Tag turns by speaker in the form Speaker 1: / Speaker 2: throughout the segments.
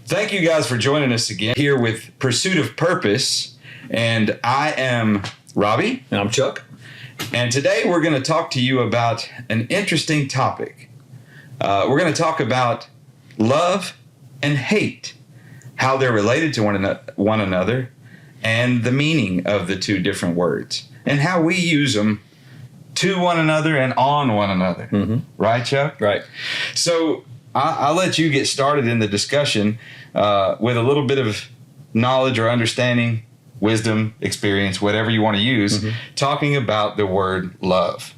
Speaker 1: Thank you guys for joining us again here with Pursuit of Purpose. And I am Robby.
Speaker 2: And I'm Chuck.
Speaker 1: And today we're going to talk to you about an interesting topic. We're going to talk about love and hate, how they're related to one another, and the meaning of the two different words, and how we use them to one another and on one another. Mm-hmm. Right, Chuck?
Speaker 2: Right.
Speaker 1: So I'll let you get started in the discussion with a little bit of knowledge or understanding, wisdom, experience, whatever you want to use, talking about the word love.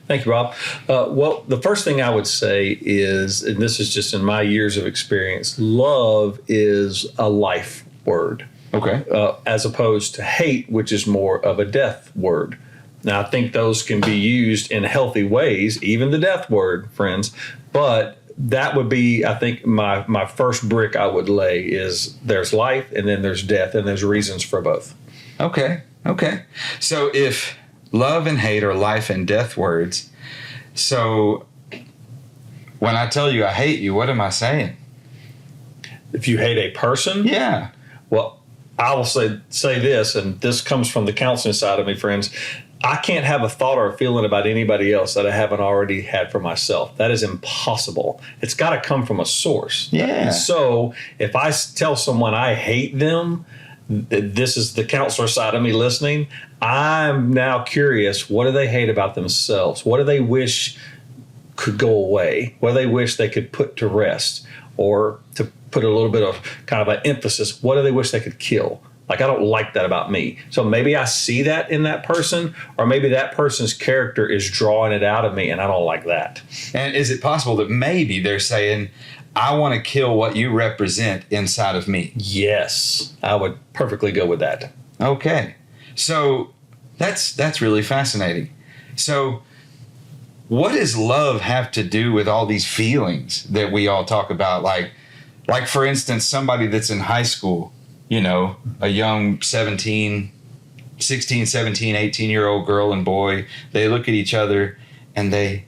Speaker 2: Thank you, Rob. Well, the first thing I would say is, and this is just in my years of experience, love is a life word.
Speaker 1: Okay.
Speaker 2: As opposed to hate, which is more of a death word. Now, I think those can be used in healthy ways, even the death word, friends, but that would be, I think, my first brick I would lay is there's life and then there's death, and there's reasons for both.
Speaker 1: Okay. So if love and hate are life and death words, so when I tell you I hate you, what am I saying?
Speaker 2: If you hate a person?
Speaker 1: Yeah.
Speaker 2: Well, I will say this, and this comes from the counseling side of me, friends. I can't have a thought or a feeling about anybody else that I haven't already had for myself. That is impossible. It's got to come from a source.
Speaker 1: Yeah.
Speaker 2: And so if I tell someone I hate them, this is the counselor side of me listening. I'm now curious, what do they hate about themselves? What do they wish could go away? What do they wish they could put to rest? Or to put a little bit of kind of an emphasis, what do they wish they could kill? Like, I don't like that about me. So maybe I see that in that person, or maybe that person's character is drawing it out of me, and I don't like that.
Speaker 1: And is it possible that maybe they're saying, I want to kill what you represent inside of me?
Speaker 2: Yes, I would perfectly go with that.
Speaker 1: Okay. So that's really fascinating. So what does love have to do with all these feelings that we all talk about? Like for instance, somebody that's in high school, you know, a young 16, 17, 18-year-old girl and boy, they look at each other and they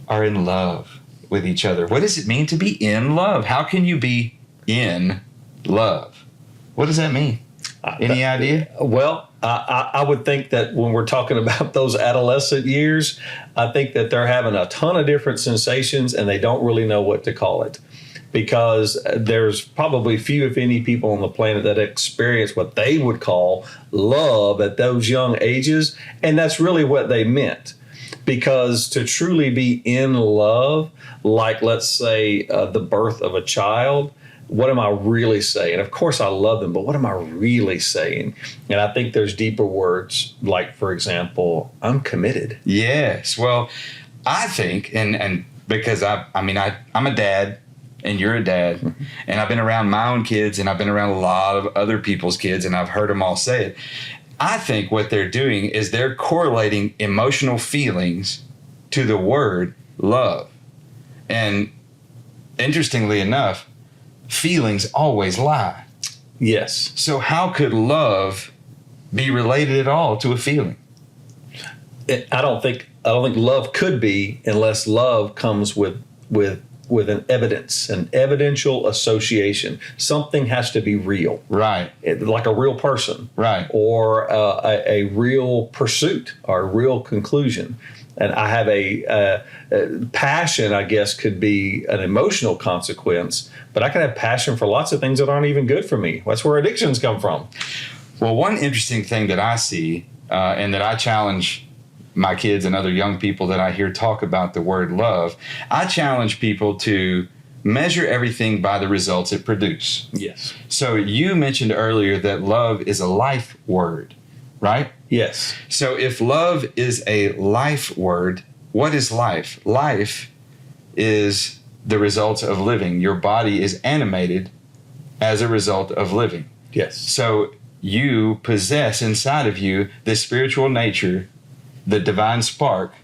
Speaker 1: are in love with each other. What does it mean to be in love? How can you be in love? What does that mean? Any idea?
Speaker 2: Well, I would think that when we're talking about those adolescent years, I think that they're having a ton of different sensations and they don't really know what to call it. Because there's probably few, if any, people on the planet that experience what they would call love at those young ages. And that's really what they meant. Because to truly be in love, like, let's say, the birth of a child, what am I really saying? Of course, I love them, but what am I really saying? And I think there's deeper words, like, for example, I'm committed.
Speaker 1: Yes. Well, I think, and because I'm a dad, and you're a dad, and I've been around my own kids, and I've been around a lot of other people's kids, and I've heard them all say it. I think what they're doing is they're correlating emotional feelings to the word love. And interestingly enough, feelings always lie.
Speaker 2: Yes.
Speaker 1: So how could love be related at all to a feeling?
Speaker 2: I don't think love could be, unless love comes with an evidential association. Something has to be real.
Speaker 1: Right.
Speaker 2: Like a real person.
Speaker 1: Right.
Speaker 2: Or a real pursuit or a real conclusion. And I have a passion, I guess, could be an emotional consequence, but I can have passion for lots of things that aren't even good for me. That's where addictions come from.
Speaker 1: Well, one interesting thing that I see and that I challenge my kids and other young people that I hear talk about the word love, I challenge people to measure everything by the results it produces.
Speaker 2: Yes.
Speaker 1: So you mentioned earlier that love is a life word, right?
Speaker 2: Yes.
Speaker 1: So if love is a life word, what is life? Life is the results of living. Your body is animated as a result of living.
Speaker 2: Yes.
Speaker 1: So you possess inside of you this spiritual nature, the divine spark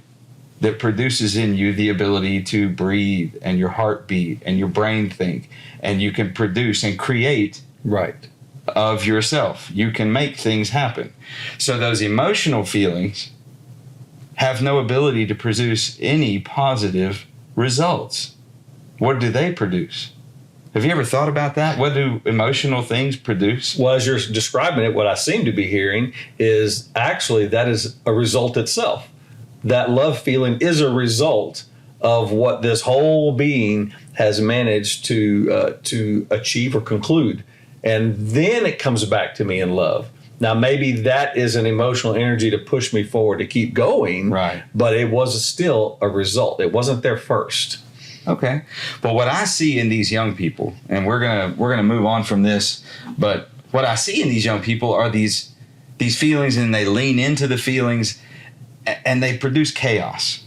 Speaker 1: that produces in you the ability to breathe and your heart beat and your brain think, and you can produce and create of yourself. You can make things happen. So those emotional feelings have no ability to produce any positive results. What do they produce? Have you ever thought about that? What do emotional things produce?
Speaker 2: Well, as you're describing it, what I seem to be hearing is actually that is a result itself. That love feeling is a result of what this whole being has managed to achieve or conclude. And then it comes back to me in love. Now, maybe that is an emotional energy to push me forward to keep going,
Speaker 1: Right.
Speaker 2: but it was still a result. It wasn't there first.
Speaker 1: Okay. Well, what I see in these young people, and we're gonna move on from this, but what I see in these young people are these feelings, and they lean into the feelings, and they produce chaos.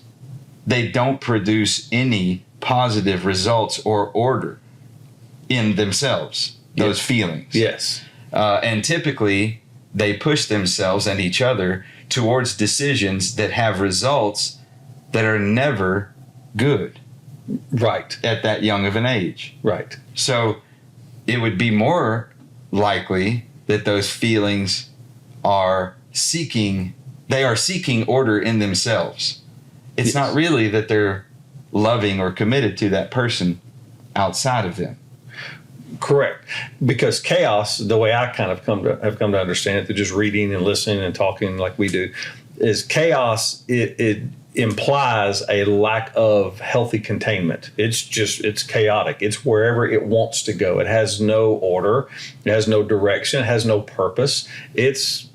Speaker 1: They don't produce any positive results or order in themselves. Those feelings.
Speaker 2: Yes.
Speaker 1: And typically, they push themselves and each other towards decisions that have results that are never good.
Speaker 2: Right.
Speaker 1: At that young of an age.
Speaker 2: Right.
Speaker 1: So it would be more likely that those feelings are seeking order in themselves. It's not really that they're loving or committed to that person outside of them.
Speaker 2: Correct. Because chaos, the way I kind of have come to understand it through just reading and listening and talking like we do, is chaos, it implies a lack of healthy containment. It's chaotic. It's wherever it wants to go. It has no order. It has no direction. It has no purpose. It's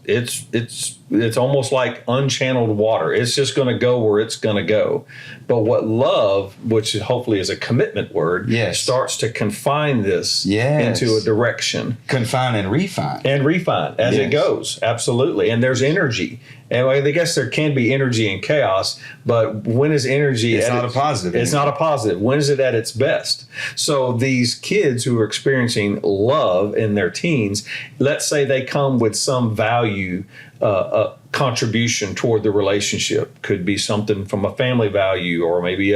Speaker 2: almost like unchanneled water. It's just going to go where it's going to go. But what love, which hopefully is a commitment word,
Speaker 1: yes,
Speaker 2: starts to confine this into a direction.
Speaker 1: Confine and refine.
Speaker 2: And refine as it goes. Absolutely. And there's energy. And I guess there can be energy in chaos, but when is energy
Speaker 1: it's not a positive.
Speaker 2: It's not a positive. When is it at its best? So these kids who are experiencing love in their teens, let's say they come with some value, contribution toward the relationship. Could be something from a family value, or maybe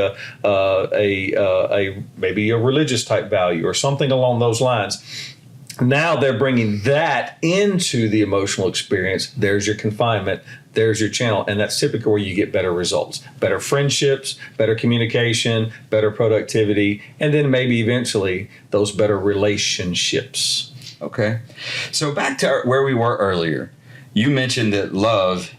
Speaker 2: maybe a religious type value, or something along those lines. Now they're bringing that into the emotional experience. There's your confinement. There's your channel. And that's typically where you get better results, better friendships, better communication, better productivity, and then maybe eventually those better relationships.
Speaker 1: Okay. So back to where we were earlier, you mentioned that love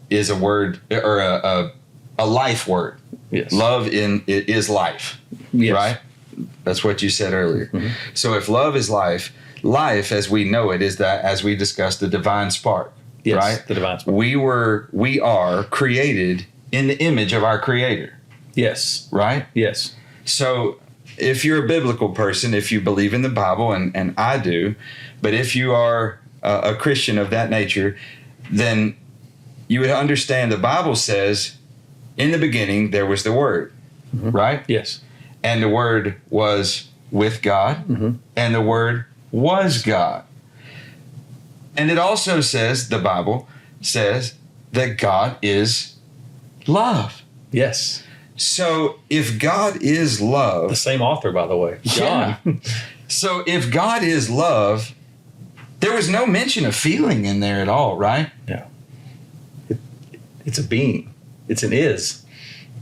Speaker 1: is a word, or a life word.
Speaker 2: Yes.
Speaker 1: Love is life.
Speaker 2: Yes.
Speaker 1: Right? That's what you said earlier. Mm-hmm. So if love is life as we know it is that, as we discussed, the divine spark.
Speaker 2: Yes,
Speaker 1: right?
Speaker 2: The divine spark.
Speaker 1: We are created in the image of our Creator.
Speaker 2: Yes.
Speaker 1: Right?
Speaker 2: Yes.
Speaker 1: So if you're a biblical person, if you believe in the Bible, and I do, but if you are a Christian of that nature, then you would understand the Bible says, in the beginning there was the Word. Mm-hmm. Right?
Speaker 2: Yes.
Speaker 1: And the Word was with God, mm-hmm, and the Word was God. And it also says, the Bible says, that God is love.
Speaker 2: Yes.
Speaker 1: So if God is love...
Speaker 2: The same author, by the way. John.
Speaker 1: Yeah. So if God is love, there was no mention of feeling in there at all, right?
Speaker 2: Yeah. It's a being. It's an is.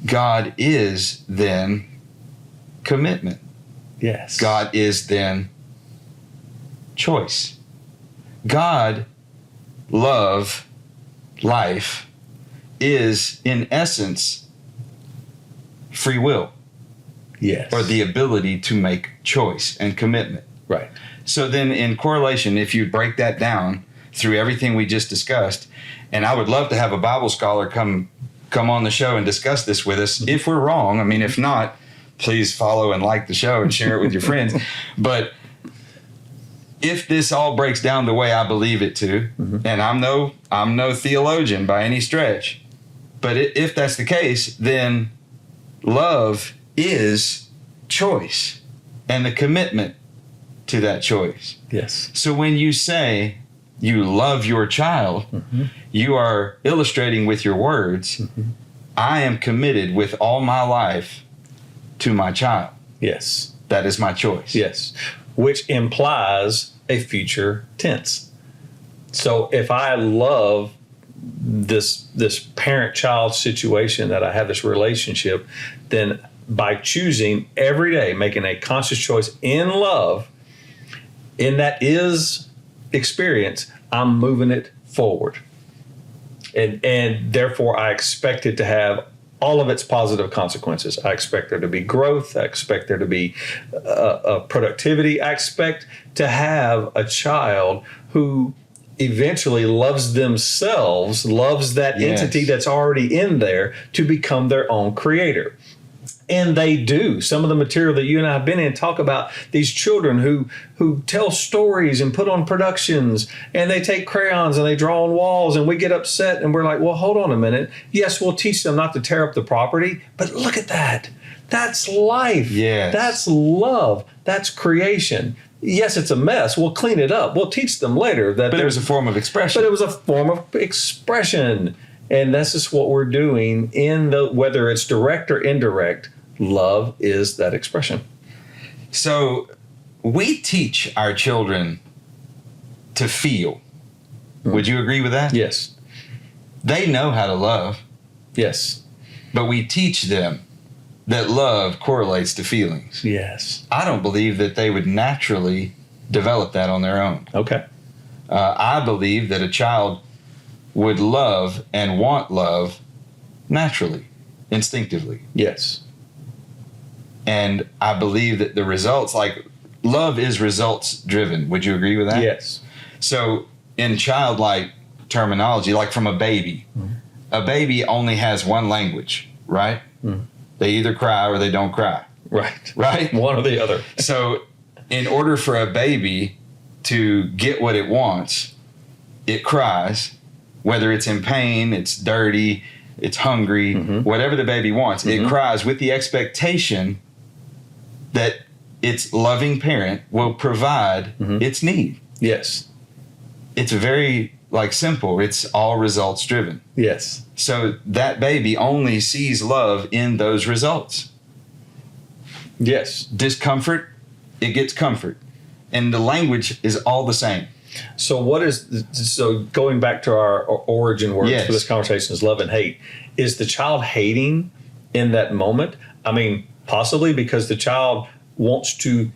Speaker 1: God is then commitment.
Speaker 2: Yes.
Speaker 1: God is then choice. God, love, life is in essence free will.
Speaker 2: Yes.
Speaker 1: Or the ability to make choice and commitment.
Speaker 2: Right.
Speaker 1: So then in correlation, if you break that down through everything we just discussed, and I would love to have a Bible scholar come on the show and discuss this with us. If we're wrong, I mean, if not, please follow and like the show and share it with your friends. But if this all breaks down the way I believe it to, mm-hmm, and I'm no theologian by any stretch, but if that's the case, then love is choice and the commitment to that choice.
Speaker 2: Yes.
Speaker 1: So when you say you love your child, mm-hmm, you are illustrating with your words, mm-hmm, I am committed with all my life to my child.
Speaker 2: Yes.
Speaker 1: That is my choice.
Speaker 2: Yes. Which implies a future tense. So if I love this parent-child situation, that I have this relationship, then by choosing every day, making a conscious choice in love, in that is experience, I'm moving it forward. And therefore, I expect it to have all of its positive consequences. I expect there to be growth. I expect there to be productivity. I expect to have a child who eventually loves themselves, loves that entity that's already in there to become their own creator. And they do. Some of the material that you and I have been in talk about these children who tell stories and put on productions, and they take crayons and they draw on walls, and we get upset and we're like, well, hold on a minute. Yes, we'll teach them not to tear up the property, but look at that. That's life.
Speaker 1: Yes.
Speaker 2: That's love. That's creation. Yes, it's a mess. We'll clean it up. We'll teach them later that.
Speaker 1: But it was a form of expression.
Speaker 2: But it was a form of expression. And this is what we're doing whether it's direct or indirect, love is that expression.
Speaker 1: So we teach our children to feel. Would you agree with that?
Speaker 2: Yes.
Speaker 1: They know how to love.
Speaker 2: Yes.
Speaker 1: But we teach them that love correlates to feelings.
Speaker 2: Yes.
Speaker 1: I don't believe that they would naturally develop that on their own.
Speaker 2: Okay.
Speaker 1: I believe that a child would love and want love naturally, instinctively.
Speaker 2: Yes.
Speaker 1: And I believe that the results, like love is results driven. Would you agree with that?
Speaker 2: Yes.
Speaker 1: So in childlike terminology, like from a baby, a baby only has one language, right? They either cry or they don't cry.
Speaker 2: Right.
Speaker 1: Right?
Speaker 2: One or the other.
Speaker 1: So in order for a baby to get what it wants, it cries, whether it's in pain, it's dirty, it's hungry, whatever the baby wants, it cries with the expectation that its loving parent will provide its need.
Speaker 2: Yes.
Speaker 1: It's very simple. It's all results driven.
Speaker 2: Yes.
Speaker 1: So that baby only sees love in those results.
Speaker 2: Yes.
Speaker 1: Discomfort, it gets comfort. And the language is all the same.
Speaker 2: So going back to our origin words for this conversation is love and hate. Is the child hating in that moment? I mean, possibly because the child wants to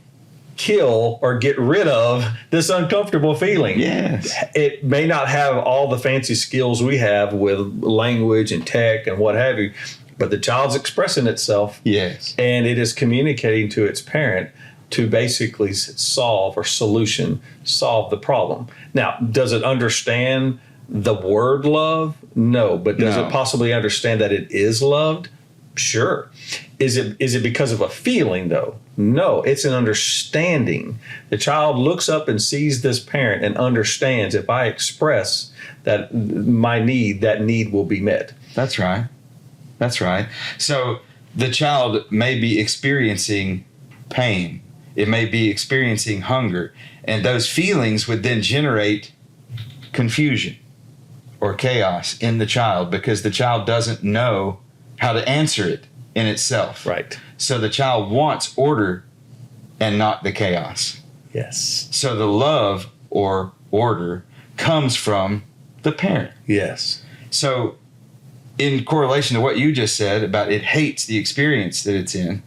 Speaker 2: kill or get rid of this uncomfortable feeling.
Speaker 1: Yes.
Speaker 2: It may not have all the fancy skills we have with language and tech and what have you, but the child's expressing itself.
Speaker 1: Yes.
Speaker 2: And it is communicating to its parent to basically solve the problem. Now, does it understand the word love? No. But does it possibly understand that it is loved? Sure. Is it because of a feeling, though? No, it's an understanding. The child looks up and sees this parent and understands, if I express that my need, that need will be met.
Speaker 1: That's right. That's right. So the child may be experiencing pain. It may be experiencing hunger. And those feelings would then generate confusion or chaos in the child because the child doesn't know how to answer it in itself.
Speaker 2: Right.
Speaker 1: So the child wants order and not the chaos.
Speaker 2: Yes.
Speaker 1: So the love or order comes from the parent.
Speaker 2: Yes.
Speaker 1: So in correlation to what you just said about it hates the experience that it's in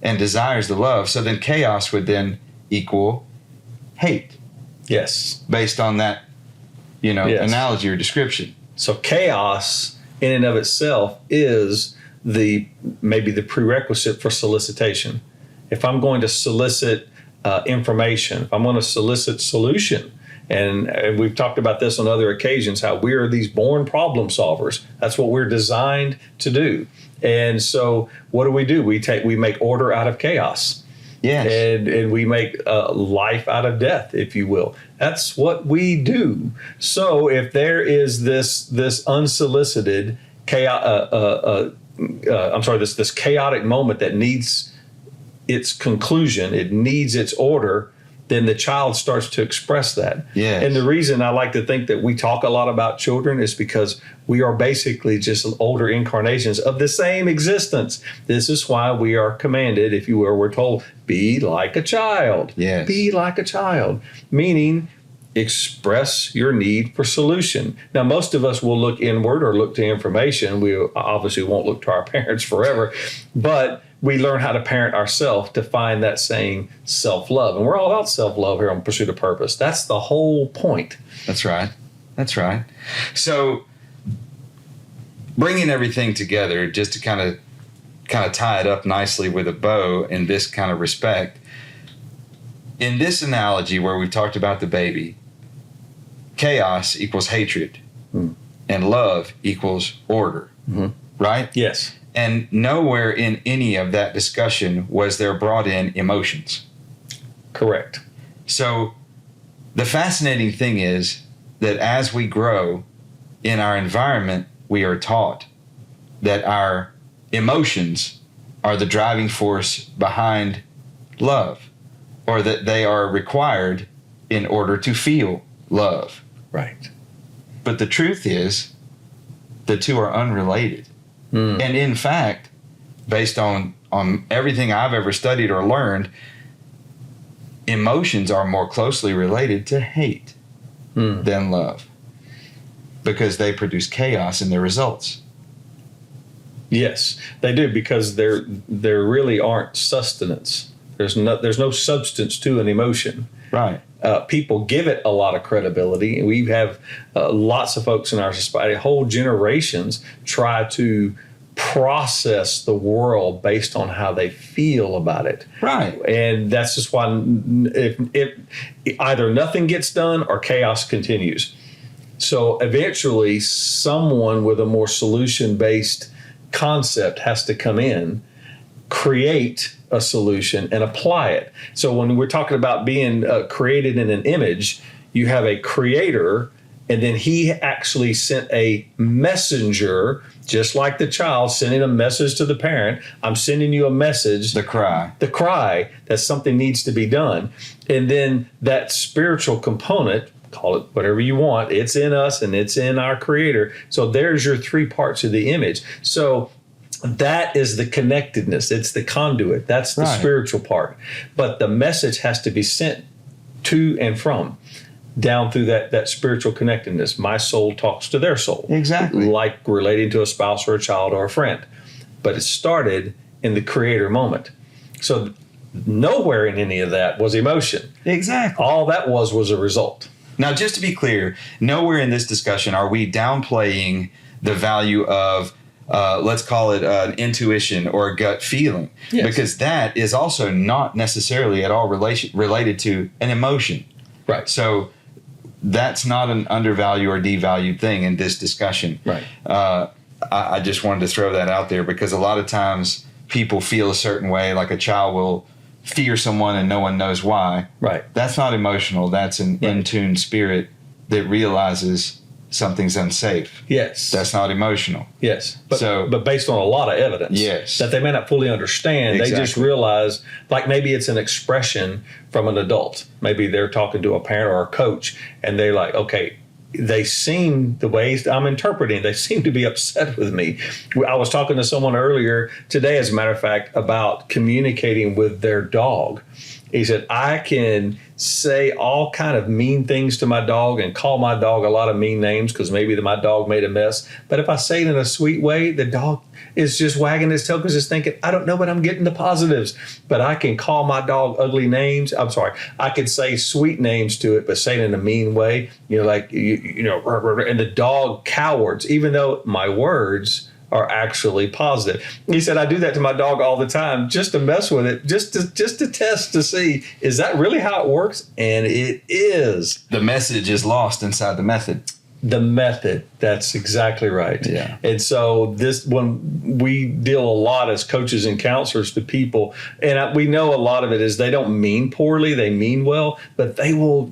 Speaker 1: and desires the love, so then chaos would then equal hate.
Speaker 2: Yes.
Speaker 1: Based on that, analogy or description.
Speaker 2: So chaos in and of itself is maybe the prerequisite for solicitation. If I'm going to solicit information, if I'm going to solicit solution, and we've talked about this on other occasions, how we are these born problem solvers. That's what we're designed to do. And so what do? We make order out of chaos.
Speaker 1: Yes.
Speaker 2: And we make life out of death, if you will. That's what we do. So if there is this unsolicited this chaotic moment that needs its conclusion, it needs its order, then the child starts to express that.
Speaker 1: Yes.
Speaker 2: And the reason I like to think that we talk a lot about children is because we are basically just older incarnations of the same existence. This is why we are commanded, if you will, we're told, be like a child.
Speaker 1: Yes.
Speaker 2: Be like a child. Meaning, express your need for solution. Now, most of us will look inward or look to information. We obviously won't look to our parents forever, but we learn how to parent ourselves to find that same self-love. And we're all about self-love here on Pursuit of Purpose. That's the whole point.
Speaker 1: That's right. That's right. So bringing everything together, just to kind of tie it up nicely with a bow in this kind of respect, in this analogy where we've talked about the baby, chaos equals hatred, and love equals order, right?
Speaker 2: Yes.
Speaker 1: And nowhere in any of that discussion was there brought in emotions.
Speaker 2: Correct.
Speaker 1: So the fascinating thing is that as we grow in our environment, we are taught that our emotions are the driving force behind love, or that they are required in order to feel love.
Speaker 2: Right.
Speaker 1: But the truth is, the two are unrelated. And in fact, based on everything I've ever studied or learned, emotions are more closely related to hate than love, because they produce chaos in their results.
Speaker 2: Yes, they do, because there really aren't sustenance. There's no substance to an emotion.
Speaker 1: Right.
Speaker 2: People give it a lot of credibility. We have lots of folks in our society, whole generations, try to process the world based on how they feel about it.
Speaker 1: Right.
Speaker 2: And that's just why if either nothing gets done or chaos continues. So eventually someone with a more solution-based concept has to come in, create a solution, and apply it. So when we're talking about being created in an image, you have a creator, and then he actually sent a messenger, just like the child sending a message to the parent. I'm sending you a message.
Speaker 1: The cry
Speaker 2: that something needs to be done. And then that spiritual component, call it whatever you want, it's in us and it's in our creator. So there's your three parts of the image. So that is the connectedness. It's the conduit. That's the spiritual part. But the message has to be sent to and from, down through that spiritual connectedness. My soul talks to their soul.
Speaker 1: Exactly.
Speaker 2: Like relating to a spouse or a child or a friend. But it started in the creator moment. So nowhere in any of that was emotion.
Speaker 1: Exactly.
Speaker 2: All that was a result.
Speaker 1: Now, just to be clear, nowhere in this discussion are we downplaying the value of let's call it an intuition or a gut feeling, because that is also not necessarily at all related to an emotion.
Speaker 2: Right.
Speaker 1: So that's not an undervalued or devalued thing in this discussion.
Speaker 2: Right.
Speaker 1: I just wanted to throw that out there, because a lot of times people feel a certain way, like a child will fear someone and no one knows why.
Speaker 2: Right.
Speaker 1: That's not emotional. That's an in-tune spirit that realizes something's unsafe.
Speaker 2: Yes. That's
Speaker 1: not emotional.
Speaker 2: Yes. But based on a lot of evidence that they may not fully understand, they just realize, like maybe it's an expression from an adult. Maybe they're talking to a parent or a coach, and they're like, okay, they seem, the ways I'm interpreting, they seem to be upset with me. I was talking to someone earlier today, as a matter of fact, about communicating with their dog. He said, I can say all kind of mean things to my dog and call my dog a lot of mean names because maybe my dog made a mess. But if I say it in a sweet way, the dog is just wagging his tail because it's thinking, I don't know, but I'm getting the positives. But I can call my dog ugly names. I'm sorry. I could say sweet names to it, but say it in a mean way. Like, and the dog cowards, even though my words are actually positive. He said, I do that to my dog all the time just to mess with it, just to test to see, is that really how it works? And it is.
Speaker 1: The message is lost inside the method.
Speaker 2: The method. That's exactly right.
Speaker 1: Yeah.
Speaker 2: And so when we deal a lot as coaches and counselors to people, and we know a lot of it is they don't mean poorly, they mean well, but they will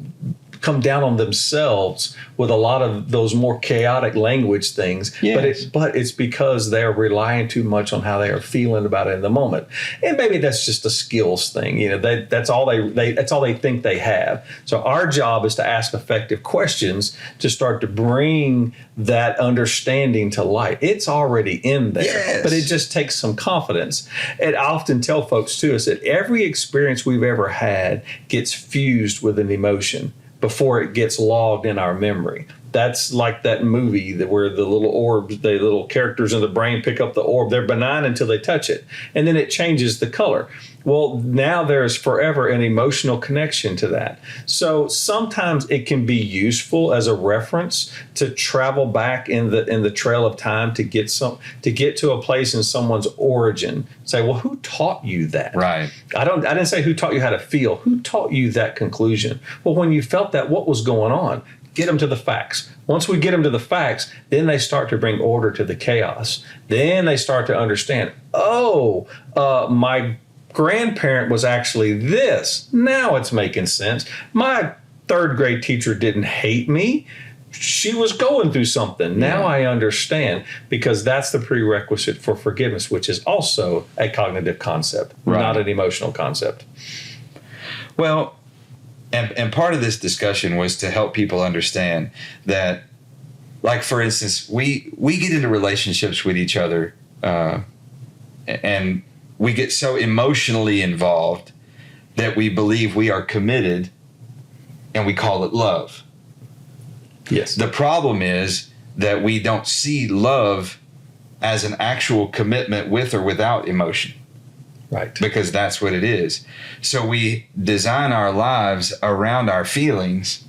Speaker 2: come down on themselves with a lot of those more chaotic language things.
Speaker 1: Yes.
Speaker 2: But it's because they're relying too much on how they are feeling about it in the moment. And maybe that's just a skills thing. That's all they think they have. So our job is to ask effective questions to start to bring that understanding to light. It's already in there, but it just takes some confidence. And I often tell folks too, is that every experience we've ever had gets fused with an emotion. before it gets logged in our memory. That's like that movie where the little orbs, the little characters in the brain pick up the orb. They're benign until they touch it, and then it changes the color. Well, now there's forever an emotional connection to that. So sometimes it can be useful as a reference to travel back in the trail of time to get to a place in someone's origin. Say, well, who taught you that?
Speaker 1: Right.
Speaker 2: I didn't say who taught you how to feel. Who taught you that conclusion? Well, when you felt that, what was going on? Get them to the facts. Once we get them to the facts, then they start to bring order to the chaos. Then they start to understand, my grandparent was actually this. Now it's making sense. My third grade teacher didn't hate me. She was going through something. Now I understand, because that's the prerequisite for forgiveness, which is also a cognitive concept, not an emotional concept.
Speaker 1: Well, and part of this discussion was to help people understand that, like, for instance, we get into relationships with each other and we get so emotionally involved that we believe we are committed, and we call it love.
Speaker 2: Yes.
Speaker 1: The problem is that we don't see love as an actual commitment with or without emotion.
Speaker 2: Right.
Speaker 1: Because that's what it is. So we design our lives around our feelings,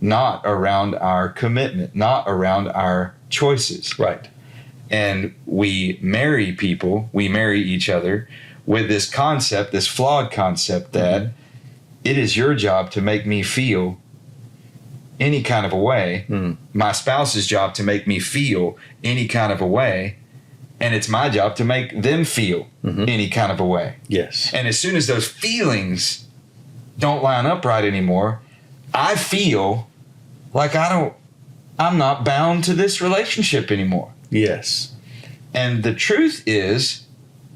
Speaker 1: not around our commitment, not around our choices.
Speaker 2: Right.
Speaker 1: And we marry each other with this concept, this flawed concept that it is your job to make me feel any kind of a way. My spouse's job to make me feel any kind of a way. And it's my job to make them feel any kind of a way.
Speaker 2: Yes.
Speaker 1: And as soon as those feelings don't line up right anymore, I feel like I'm not bound to this relationship anymore.
Speaker 2: Yes.
Speaker 1: And the truth is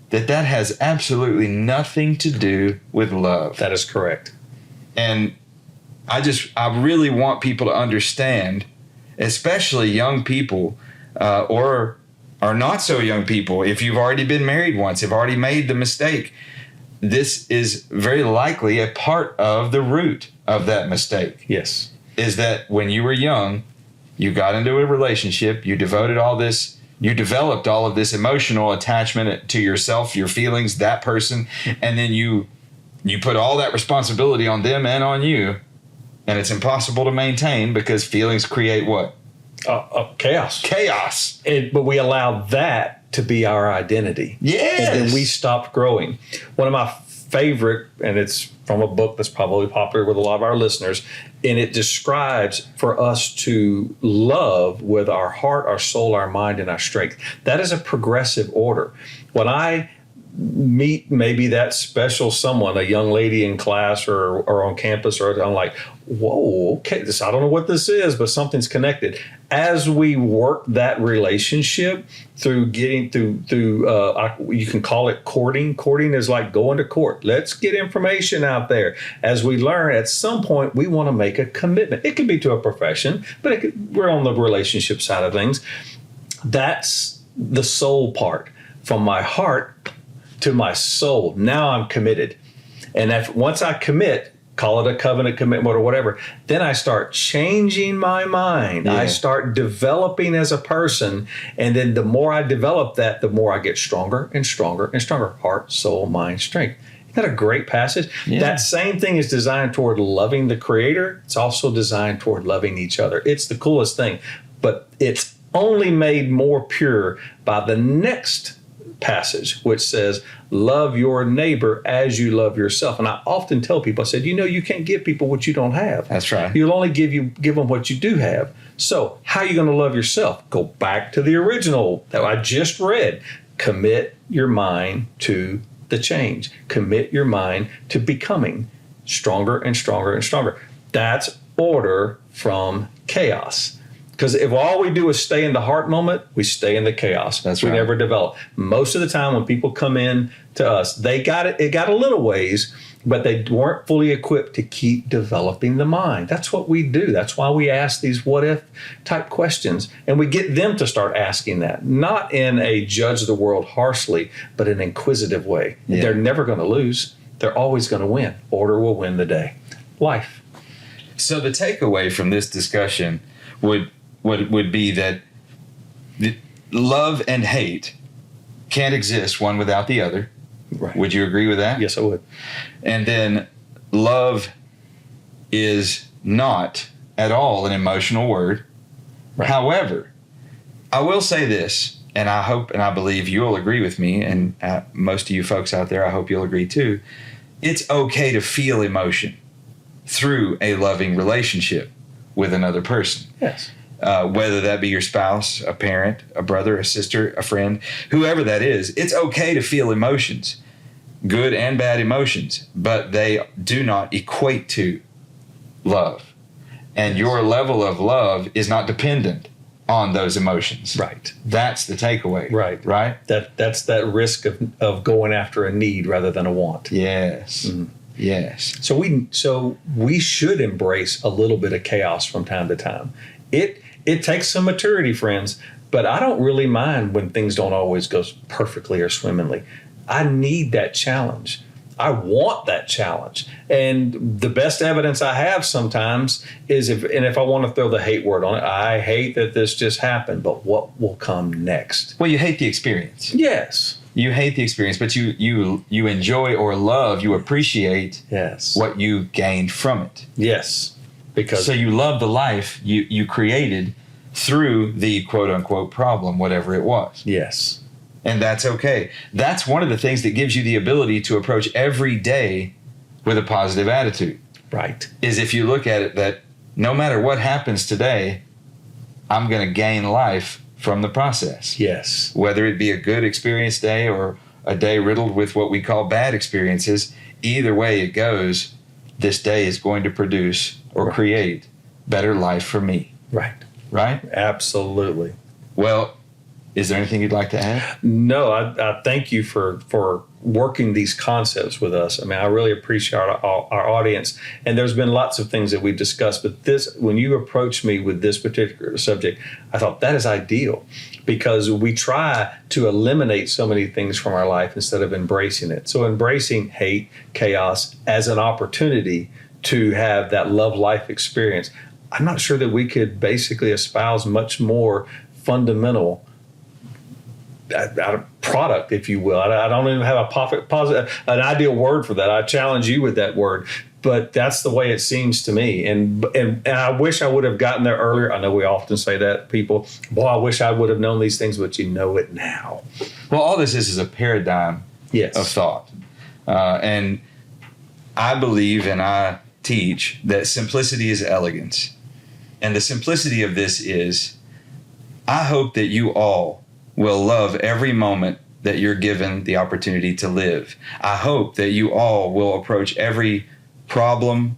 Speaker 1: that has absolutely nothing to do with love.
Speaker 2: That is correct.
Speaker 1: And I really want people to understand, especially young people, or not so young people, if you've already been married once, have already made the mistake, this is very likely a part of the root of that mistake.
Speaker 2: Yes.
Speaker 1: Is that when you were young, you got into a relationship, you developed all of this emotional attachment to yourself, your feelings, that person, and then you put all that responsibility on them and on you, and it's impossible to maintain because feelings create what?
Speaker 2: Chaos.
Speaker 1: Chaos.
Speaker 2: But we allow that to be our identity.
Speaker 1: Yes.
Speaker 2: And then we stopped growing. One of my favorite, and it's from a book that's probably popular with a lot of our listeners, and it describes for us to love with our heart, our soul, our mind, and our strength. That is a progressive order. When I meet maybe that special someone, a young lady in class or on campus, or I'm like, whoa, okay, I don't know what this is, but something's connected. As we work that relationship through getting through you can call it courting. Courting is like going to court. Let's get information out there. As we learn, at some point, we want to make a commitment. It could be to a profession, but we're on the relationship side of things. That's the soul part. From my heart to my soul, now I'm committed. And once I commit, call it a covenant commitment or whatever, then I start changing my mind. Yeah. I start developing as a person. And then the more I develop that, the more I get stronger and stronger and stronger. Heart, soul, mind, strength. Isn't that a great passage? Yeah. That same thing is designed toward loving the Creator. It's also designed toward loving each other. It's the coolest thing. But it's only made more pure by the next passage, which says, love your neighbor as you love yourself. And I often tell people, I said, you can't give people what you don't have.
Speaker 1: That's right.
Speaker 2: You'll only give them what you do have. So how are you going to love yourself? Go back to the original that I just read. Commit your mind to the change. Commit your mind to becoming stronger and stronger and stronger. That's order from chaos. Because if all we do is stay in the heart moment, we stay in the chaos.
Speaker 1: That's
Speaker 2: we
Speaker 1: right.
Speaker 2: never develop. Most of the time when people come in to us, it got a little ways, but they weren't fully equipped to keep developing the mind. That's what we do. That's why we ask these what if type questions. And we get them to start asking that, not in a judge the world harshly, but an inquisitive way. Yeah. They're never going to lose. They're always going to win. Order will win the day. Life.
Speaker 1: So the takeaway from this discussion would be that love and hate can't exist one without the other.
Speaker 2: Right.
Speaker 1: Would you agree with that?
Speaker 2: Yes, I would.
Speaker 1: And then love is not at all an emotional word.
Speaker 2: Right.
Speaker 1: However, I will say this, and I hope and I believe you'll agree with me, and most of you folks out there, I hope you'll agree too. It's okay to feel emotion through a loving relationship with another person.
Speaker 2: Yes.
Speaker 1: Whether that be your spouse, a parent, a brother, a sister, a friend, whoever that is, it's okay to feel emotions, good and bad emotions, but they do not equate to love. And your level of love is not dependent on those emotions.
Speaker 2: Right.
Speaker 1: That's the takeaway.
Speaker 2: Right.
Speaker 1: Right?
Speaker 2: That's that risk of going after a need rather than a want.
Speaker 1: Yes.
Speaker 2: Mhm.
Speaker 1: Yes.
Speaker 2: So we should embrace a little bit of chaos from time to time. It takes some maturity, friends, but I don't really mind when things don't always go perfectly or swimmingly. I need that challenge. I want that challenge. And the best evidence I have sometimes is if I want to throw the hate word on it, I hate that this just happened, but what will come next?
Speaker 1: Well, you hate the experience.
Speaker 2: Yes.
Speaker 1: You hate the experience, but you enjoy or love, you appreciate
Speaker 2: Yes.
Speaker 1: what you gained from it.
Speaker 2: Yes. Because
Speaker 1: So you love the life you created through the quote unquote problem, whatever it was.
Speaker 2: yes.
Speaker 1: And that's okay. That's one of the things that gives you the ability to approach every day with a positive attitude.
Speaker 2: Right.
Speaker 1: Is if you look at it that no matter what happens today, I'm going to gain life from the process.
Speaker 2: Yes.
Speaker 1: Whether it be a good experience day or a day riddled with what we call bad experiences, either way it goes, this day is going to produce or
Speaker 2: Right.
Speaker 1: create better life for me.
Speaker 2: Right.
Speaker 1: Right?
Speaker 2: Absolutely.
Speaker 1: Well, is there anything you'd like to add?
Speaker 2: No, I thank you for working these concepts with us. I mean, I really appreciate our audience. And there's been lots of things that we've discussed, but when you approached me with this particular subject, I thought that is ideal because we try to eliminate so many things from our life instead of embracing it. So embracing hate, chaos as an opportunity to have that love life experience. I'm not sure that we could basically espouse much more fundamental product, if you will. I don't even have an ideal word for that. I challenge you with that word, but that's the way it seems to me. And I wish I would have gotten there earlier. I know we often say that, people. Boy, I wish I would have known these things, but you know it now.
Speaker 1: Well, all this is a paradigm
Speaker 2: Yes.
Speaker 1: of thought. And I believe and I teach that simplicity is elegance. And the simplicity of this is, I hope that you all will love every moment that you're given the opportunity to live. I hope that you all will approach every problem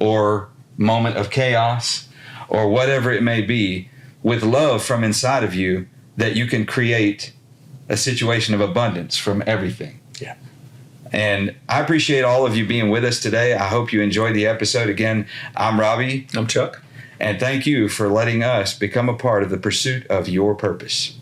Speaker 1: or moment of chaos or whatever it may be with love from inside of you, that you can create a situation of abundance from everything.
Speaker 2: Yeah.
Speaker 1: And I appreciate all of you being with us today. I hope you enjoyed the episode. Again, I'm Robby.
Speaker 2: I'm Chuck.
Speaker 1: And thank you for letting us become a part of the pursuit of your purpose.